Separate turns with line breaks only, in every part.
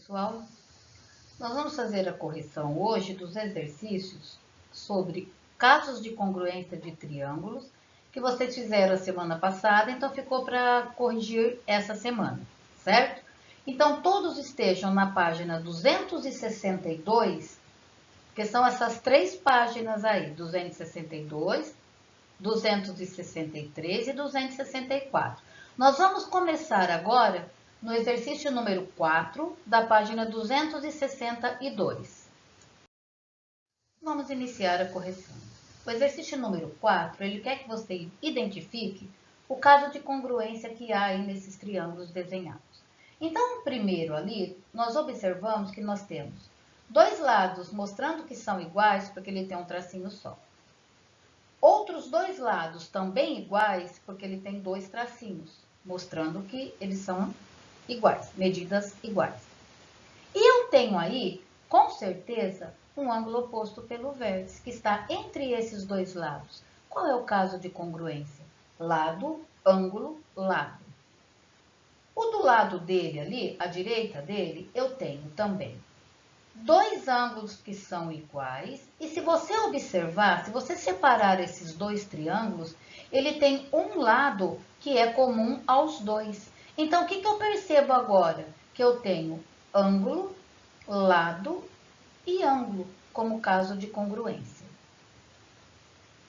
pessoal, nós vamos fazer a correção hoje dos exercícios sobre casos de congruência de triângulos que vocês fizeram a semana passada, então ficou para corrigir essa semana, certo? Então, todos estejam na página 262, que são essas três páginas aí, 262, 263 e 264. Nós vamos começar agora no exercício número 4, da página 262. Vamos iniciar a correção. O exercício número 4, ele quer que você identifique o caso de congruência que há aí nesses triângulos desenhados. Então, primeiro ali, nós observamos que nós temos dois lados mostrando que são iguais, porque ele tem um tracinho só. Outros dois lados também iguais, porque ele tem dois tracinhos, mostrando que eles são iguais, medidas iguais. E eu tenho aí, com certeza, um ângulo oposto pelo vértice, que está entre esses dois lados. Qual é o caso de congruência? Lado, ângulo, lado. O do lado dele ali, à direita dele, eu tenho também dois ângulos que são iguais. E se você observar, se você separar esses dois triângulos, ele tem um lado que é comum aos dois. Então, o que eu percebo agora? Que eu tenho ângulo, lado e ângulo, como caso de congruência.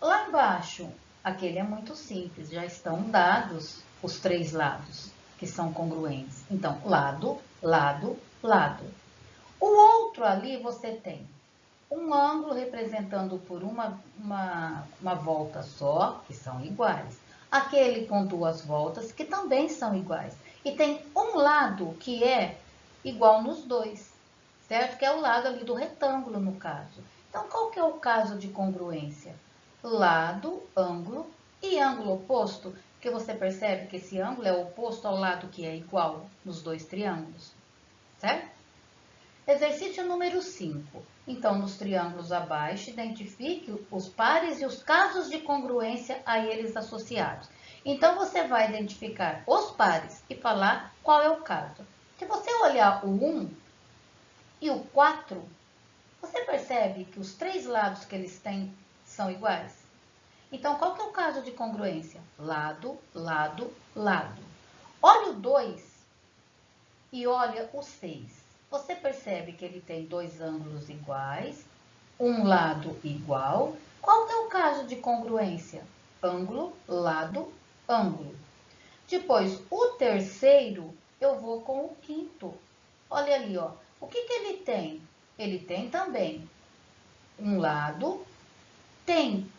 Lá embaixo, aquele é muito simples, já estão dados os três lados, que são congruentes. Então, lado, lado, lado. O outro ali você tem um ângulo representando por uma volta só, que são iguais. Aquele com duas voltas, que também são iguais. E tem um lado que é igual nos dois, certo? Que é o lado ali do retângulo, no caso. Então, qual que é o caso de congruência? Lado, ângulo e ângulo oposto, porque você percebe que esse ângulo é oposto ao lado que é igual nos dois triângulos, certo? Exercício número 5. Então, nos triângulos abaixo, identifique os pares e os casos de congruência a eles associados. Então, você vai identificar os pares e falar qual é o caso. Se você olhar o 1 e o 4, você percebe que os três lados que eles têm são iguais? Então, qual que é o caso de congruência? Lado, lado, lado. Olha o 2 e olha o 6. Você percebe que ele tem dois ângulos iguais, um lado igual. Qual que é o caso de congruência? Ângulo, lado, ângulo. Depois, o terceiro, eu vou com o quinto. Olha ali, ó. O que ele tem? Ele tem também um lado, tem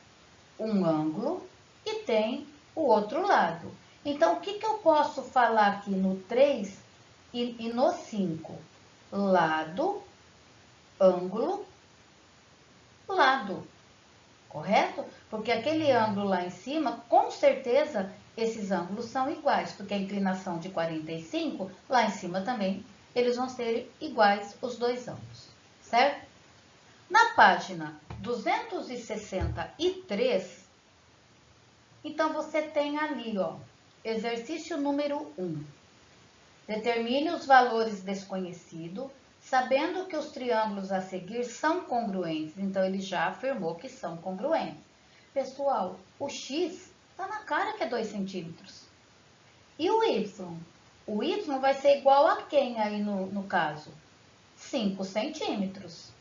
um ângulo e tem o outro lado. Então, o que eu posso falar aqui no 3 e no 5? Lado, ângulo, lado, correto? Porque aquele ângulo lá em cima, com certeza, esses ângulos são iguais, porque a inclinação de 45, lá em cima também, eles vão ser iguais os dois ângulos, certo? Na página 263, então você tem ali, ó, exercício número 1. Determine os valores desconhecidos, sabendo que os triângulos a seguir são congruentes. Então, ele já afirmou que são congruentes. Pessoal, o x está na cara que é 2 centímetros. E o y? O y vai ser igual a quem aí no caso? 5 centímetros.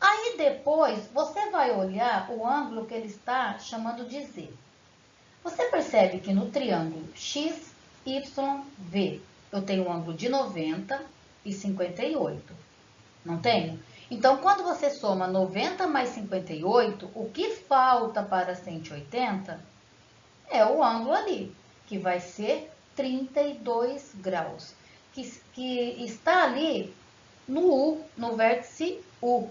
Aí depois, você vai olhar o ângulo que ele está chamando de z. Você percebe que no triângulo x, y, v, eu tenho um ângulo de 90 e 58, não tenho? Então, quando você soma 90 mais 58, o que falta para 180 é o ângulo ali, que vai ser 32 graus, que está ali no U, no vértice U.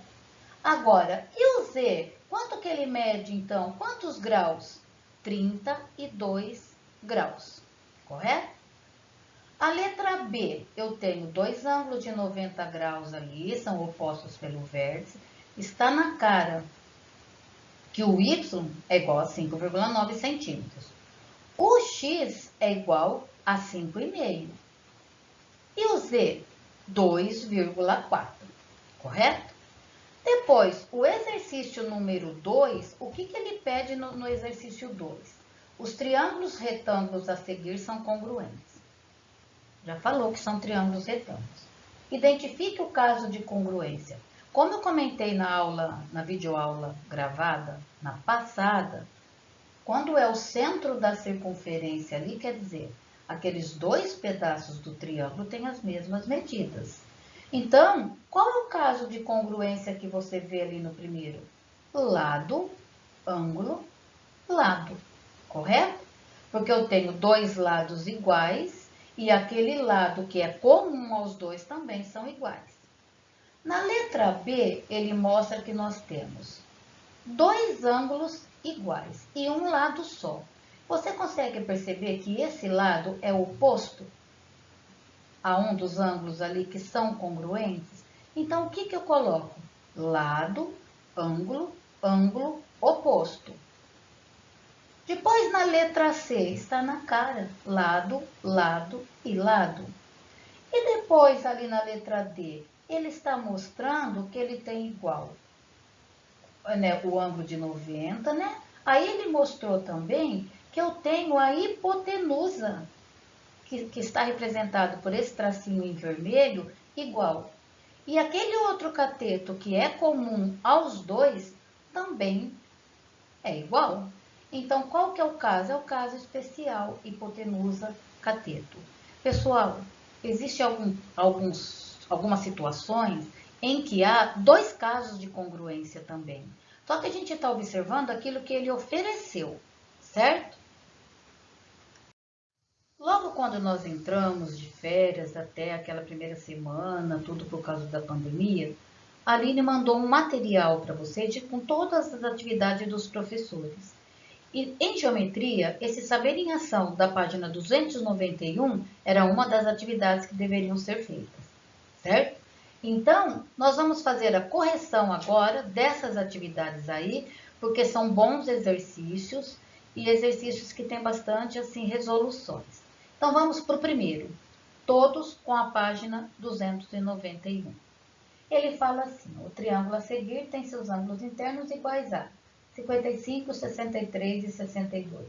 Agora, e o Z? Quanto que ele mede, então? Quantos graus? 32 graus, correto? A letra B, eu tenho dois ângulos de 90 graus ali, são opostos pelo vértice. Está na cara que o Y é igual a 5,9 centímetros. O X é igual a 5,5. E o Z? 2,4, correto? Depois, o exercício número 2, o que ele pede no exercício 2? Os triângulos retângulos a seguir são congruentes. Já falou que são triângulos retângulos. Identifique o caso de congruência. Como eu comentei na videoaula gravada, na passada, quando é o centro da circunferência ali, quer dizer, aqueles dois pedaços do triângulo têm as mesmas medidas. Então, qual é o caso de congruência que você vê ali no primeiro? Lado, ângulo, lado, correto? Porque eu tenho dois lados iguais e aquele lado que é comum aos dois também são iguais. Na letra B, ele mostra que nós temos dois ângulos iguais e um lado só. Você consegue perceber que esse lado é oposto a um dos ângulos ali que são congruentes? Então, o que eu coloco? Lado, ângulo, ângulo oposto. Depois, na letra C, está na cara, lado, lado e lado. E depois, ali na letra D, ele está mostrando que ele tem igual, né, o ângulo de 90, né? Aí ele mostrou também que eu tenho a hipotenusa, que está representado por esse tracinho em vermelho, igual. E aquele outro cateto que é comum aos dois, também é igual. Então, qual que é o caso? É o caso especial, hipotenusa, cateto. Pessoal, existem algumas situações em que há dois casos de congruência também. Só que a gente está observando aquilo que ele ofereceu, certo? Logo quando nós entramos de férias, até aquela primeira semana, tudo por causa da pandemia, a Aline mandou um material para vocês com todas as atividades dos professores. E em geometria, esse saber em ação da página 291 era uma das atividades que deveriam ser feitas, certo? Então, nós vamos fazer a correção agora dessas atividades aí, porque são bons exercícios e exercícios que têm bastante, assim, resoluções. Então, vamos para o primeiro, todos com a página 291. Ele fala assim, o triângulo a seguir tem seus ângulos internos iguais a 55, 63 e 62.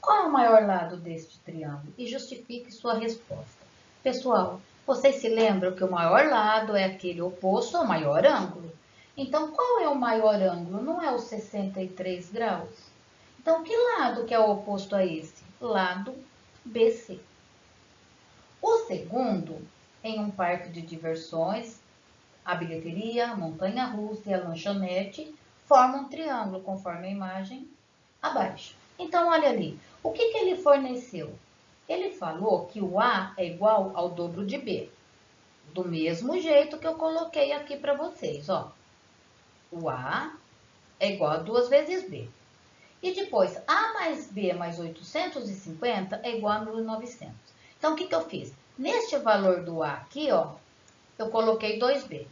Qual é o maior lado deste triângulo? E justifique sua resposta. Pessoal, vocês se lembram que o maior lado é aquele oposto ao maior ângulo. Então, qual é o maior ângulo? Não é o 63 graus? Então, que lado que é o oposto a esse? Lado BC. O segundo, em um parque de diversões, a bilheteria, a montanha-russa e a lanchonete formam um triângulo, conforme a imagem abaixo. Então, olha ali, o que ele forneceu? Ele falou que o A é igual ao dobro de B, do mesmo jeito que eu coloquei aqui para vocês, ó. O A é igual a 2 vezes B. E depois, A mais B mais 850 é igual a 1.900. Então, o que eu fiz? Neste valor do A aqui, ó, eu coloquei 2B.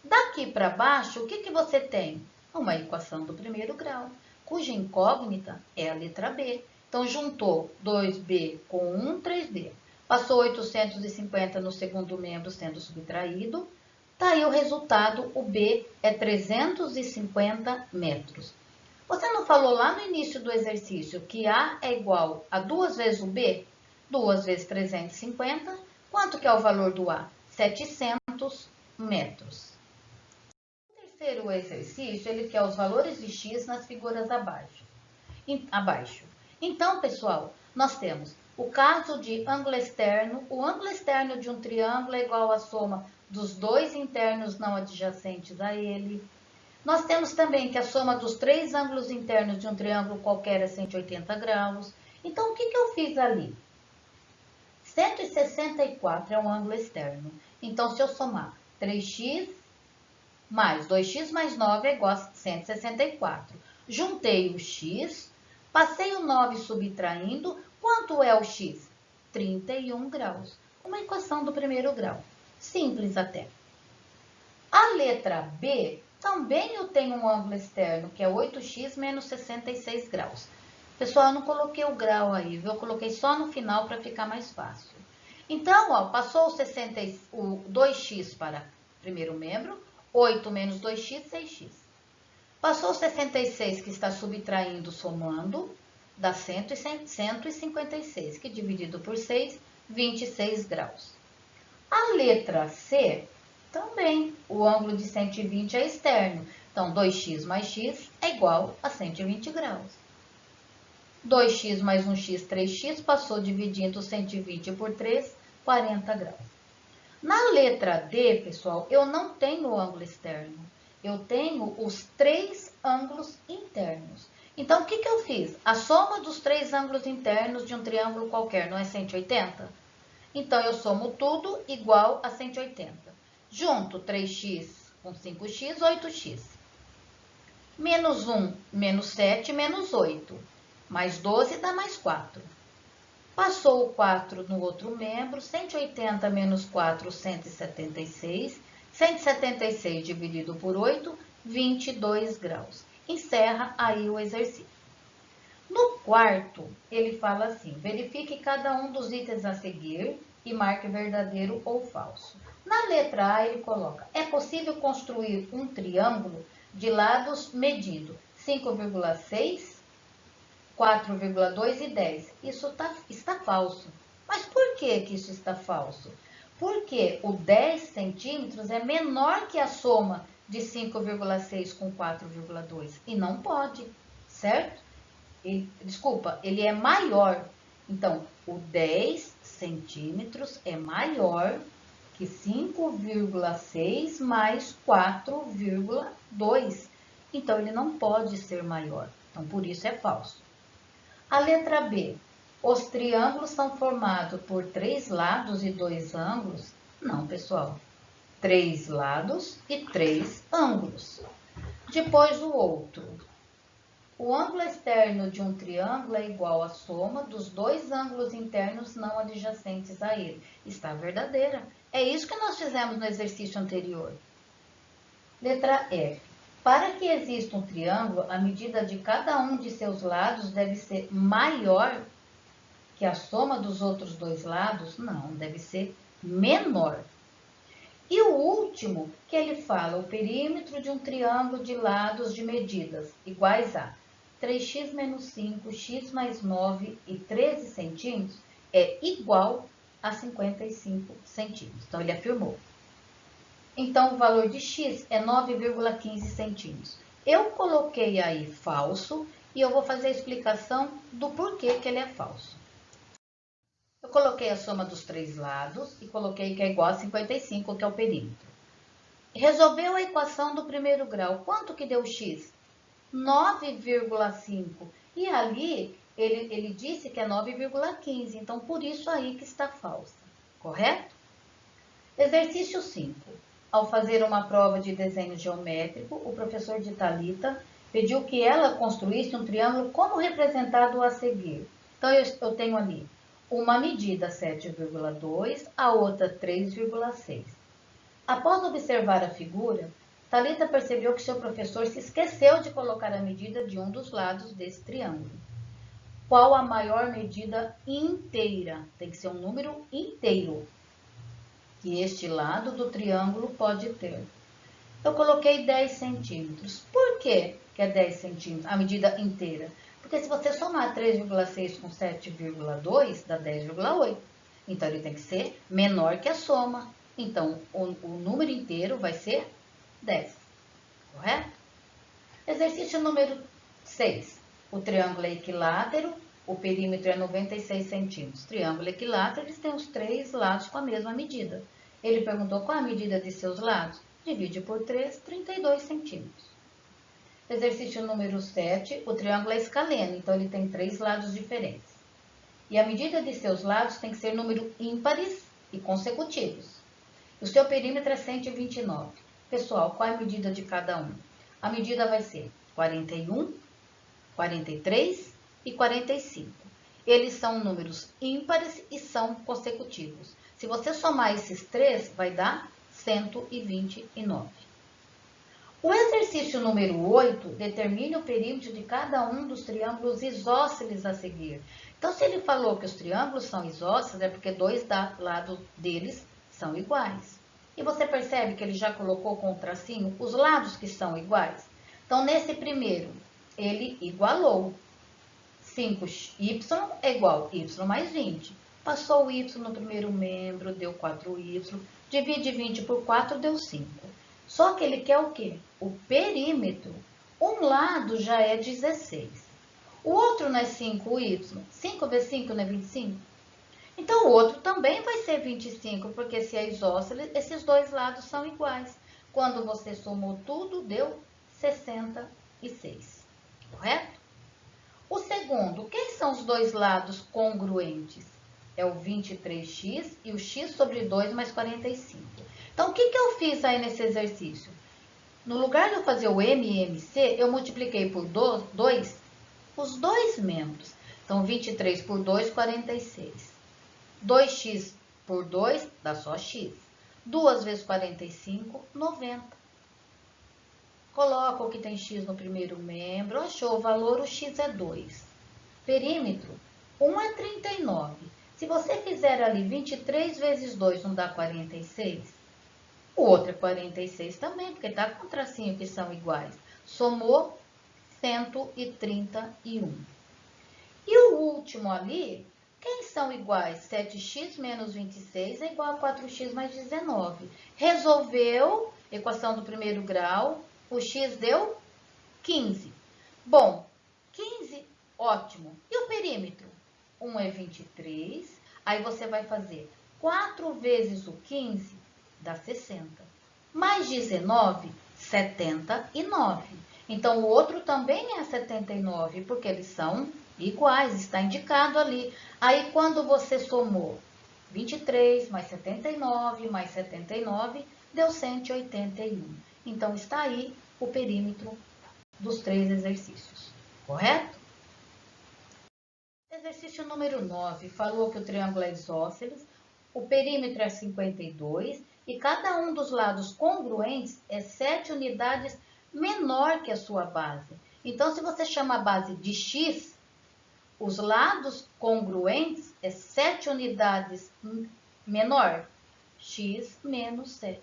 Daqui para baixo, o que você tem? Uma equação do primeiro grau, cuja incógnita é a letra B. Então, juntou 2B com 1, 3B. Passou 850 no segundo membro sendo subtraído. Tá aí o resultado, o B é 350 metros. Você não falou lá no início do exercício que A é igual a 2 vezes o B? 2 vezes 350. Quanto que é o valor do A? 700 metros. O terceiro exercício, ele quer os valores de x nas figuras abaixo. Então, pessoal, nós temos o caso de ângulo externo. O ângulo externo de um triângulo é igual à soma dos dois internos não adjacentes a ele. Nós temos também que a soma dos três ângulos internos de um triângulo qualquer é 180 graus. Então, o que eu fiz ali? 164 é um ângulo externo. Então, se eu somar 3x mais 2x mais 9 é igual a 164. Juntei o x, passei o 9 subtraindo. Quanto é o x? 31 graus. Uma equação do primeiro grau. Simples até. A letra B, também eu tenho um ângulo externo, que é 8x menos 66 graus. Pessoal, eu não coloquei o grau aí, viu? Eu coloquei só no final para ficar mais fácil. Então, ó, passou o 2x para primeiro membro, 8 menos 2x, 6x. Passou o 66, que está subtraindo, somando, dá 156, que dividido por 6, 26 graus. A letra C, também, o ângulo de 120 é externo. Então, 2x mais x é igual a 120 graus. 2x mais 1x, 3x, passou dividindo 120 por 3, 40 graus. Na letra D, pessoal, eu não tenho o ângulo externo. Eu tenho os 3 ângulos internos. Então, o que eu fiz? A soma dos 3 ângulos internos de um triângulo qualquer não é 180? Então, eu somo tudo igual a 180. Junto 3x com 5x, 8x. Menos 1, menos 7, menos 8. Mais 12 dá mais 4. Passou o 4 no outro membro, 180 menos 4, 176. 176 dividido por 8, 22 graus. Encerra aí o exercício. No quarto, ele fala assim, verifique cada um dos itens a seguir e marque verdadeiro ou falso. Na letra A, ele coloca, é possível construir um triângulo de lados medindo 5,6, 4,2 e 10. Isso está falso. Mas por que isso está falso? Porque o 10 centímetros é menor que a soma de 5,6 com 4,2. E não pode, certo? Desculpa, ele é maior. Então, o 10 centímetros é maior que 5,6 mais 4,2. Então, ele não pode ser maior. Então, por isso é falso. A letra B. Os triângulos são formados por 3 lados e 2 ângulos? Não, pessoal. 3 lados e 3 ângulos. Depois o outro. O ângulo externo de um triângulo é igual à soma dos 2 ângulos internos não adjacentes a ele. Está verdadeira. É isso que nós fizemos no exercício anterior. Letra F. Para que exista um triângulo, a medida de cada um de seus lados deve ser maior que a soma dos outros 2 lados? Não, deve ser menor. E o último que ele fala, o perímetro de um triângulo de lados de medidas iguais a 3x menos 5, x mais 9 e 13 centímetros é igual a 55 centímetros. Então, ele afirmou. Então, o valor de x é 9,15 centímetros. Eu coloquei aí falso e eu vou fazer a explicação do porquê que ele é falso. Eu coloquei a soma dos 3 lados e coloquei que é igual a 55, que é o perímetro. Resolveu a equação do primeiro grau. Quanto que deu x? 9,5. E ali ele disse que é 9,15. Então, por isso aí que está falsa. Correto? Exercício 5. Ao fazer uma prova de desenho geométrico, o professor de Thalita pediu que ela construísse um triângulo como representado a seguir. Então, eu tenho ali uma medida 7,2, a outra 3,6. Após observar a figura, Thalita percebeu que seu professor se esqueceu de colocar a medida de um dos lados desse triângulo. Qual a maior medida inteira? Tem que ser um número inteiro que este lado do triângulo pode ter. Eu coloquei 10 centímetros. Por que é 10 centímetros? A medida inteira. Porque se você somar 3,6 com 7,2, dá 10,8. Então, ele tem que ser menor que a soma. Então, o número inteiro vai ser 10. Correto? Exercício número 6. O triângulo é equilátero, o perímetro é 96 centímetros. Triângulo equilátero, eles têm os 3 lados com a mesma medida. Ele perguntou qual a medida de seus lados. Divide por 3, 32 centímetros. Exercício número 7, o triângulo é escaleno, então ele tem 3 lados diferentes. E a medida de seus lados tem que ser número ímpares e consecutivos. O seu perímetro é 129. Pessoal, qual é a medida de cada um? A medida vai ser 41, 43 e 45. Eles são números ímpares e são consecutivos. Se você somar esses 3, vai dar 129. O exercício número 8 determina o perímetro de cada um dos triângulos isósceles a seguir. Então, se ele falou que os triângulos são isósceles, é porque dois lados deles são iguais. E você percebe que ele já colocou com o tracinho os lados que são iguais? Então, nesse primeiro, ele igualou. 5y é igual a y mais 20. Passou o y no primeiro membro, deu 4y. Divide 20 por 4, deu 5. Só que ele quer o quê? O perímetro. Um lado já é 16. O outro não é 5y. 5 vezes 5 não é 25? Então, o outro também vai ser 25, porque se é isósceles, esses dois lados são iguais. Quando você somou tudo, deu 66. Correto? O segundo, quem são os dois lados congruentes? É o 23x e o x sobre 2 mais 45. Então, o que eu fiz aí nesse exercício? No lugar de eu fazer o M e MC, eu multipliquei por 2 os dois membros. Então, 23 por 2, 46. 2x por 2 dá só x. 2 vezes 45, 90. Coloca o que tem x no primeiro membro, achou o valor, o x é 2. Perímetro, 1 é 39. Se você fizer ali 23 vezes 2, não dá 46? O outro é 46 também, porque está com tracinho que são iguais. Somou 131. E o último ali, quem são iguais? 7x menos 26 é igual a 4x mais 19. Resolveu, equação do primeiro grau, o x deu 15. Bom, 15, ótimo. E o perímetro? 1 é 23. Aí você vai fazer 4 vezes o 15, dá 60. Mais 19, 79. Então, o outro também é 79, porque eles são iguais, está indicado ali. Aí, quando você somou 23 mais 79 mais 79, deu 181. Então, está aí o perímetro dos 3 exercícios, correto? Exercício número 9, falou que o triângulo é isósceles, o perímetro é 52 e cada um dos lados congruentes é 7 unidades menor que a sua base. Então, se você chama a base de x, os lados congruentes é 7 unidades menor, x menos 7.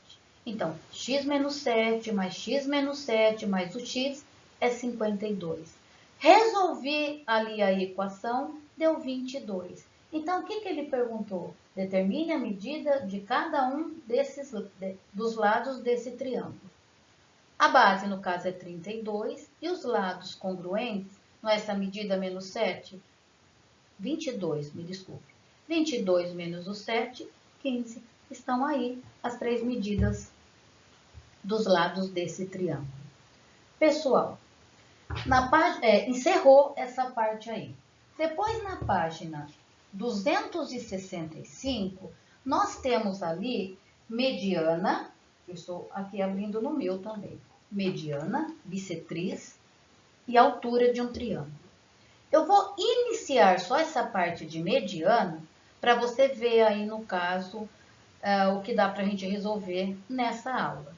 Então, x menos 7 mais x menos 7 mais o x é 52. Resolvi ali a equação, deu 22. Então, o que ele perguntou? Determine a medida de cada um dos lados desse triângulo. A base, no caso, é 32 e os lados congruentes, não é essa medida menos 7? 22, me desculpe. 22 menos o 7, 15. Estão aí as 3 medidas dos lados desse triângulo. Pessoal, encerrou essa parte aí. Depois, na página 265, nós temos ali mediana, eu estou aqui abrindo no meu também, mediana, bissetriz e altura de um triângulo. Eu vou iniciar só essa parte de mediana para você ver aí no caso o que dá para a gente resolver nessa aula.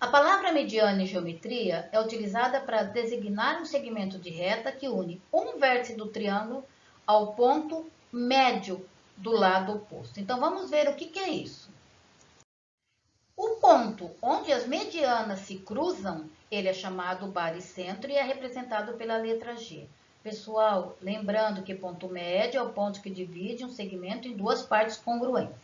A palavra mediana em geometria é utilizada para designar um segmento de reta que une um vértice do triângulo ao ponto médio do lado oposto. Então, vamos ver o que é isso. O ponto onde as medianas se cruzam, ele é chamado baricentro e é representado pela letra G. Pessoal, lembrando que ponto médio é o ponto que divide um segmento em duas partes congruentes.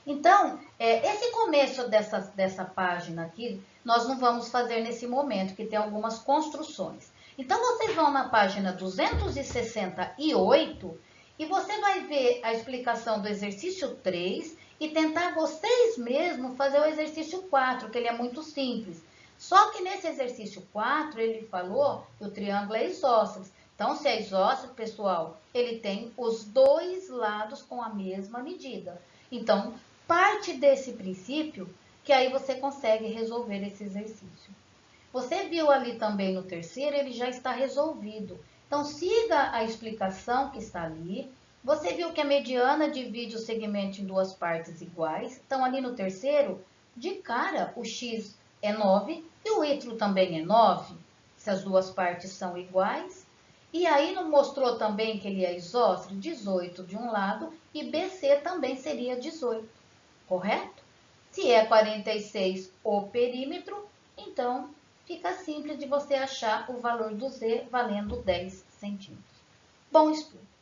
Então, esse começo dessa página aqui, nós não vamos fazer nesse momento, que tem algumas construções. Então, vocês vão na página 268 e você vai ver a explicação do exercício 3 e tentar vocês mesmos fazer o exercício 4, que ele é muito simples. Só que nesse exercício 4, ele falou que o triângulo é isósceles. Então, se é isósceles, pessoal, ele tem os dois lados com a mesma medida. Então, parte desse princípio que aí você consegue resolver esse exercício. Você viu ali também no terceiro, ele já está resolvido. Então, siga a explicação que está ali. Você viu que a mediana divide o segmento em duas partes iguais. Então, ali no terceiro, de cara, o x é 9 e o y também é 9, se as duas partes são iguais. E aí não mostrou também que ele é isósceles? 18 de um lado e BC também seria 18, correto? Se é 46 o perímetro, então fica simples de você achar o valor do Z valendo 10 centímetros. Bom estudo!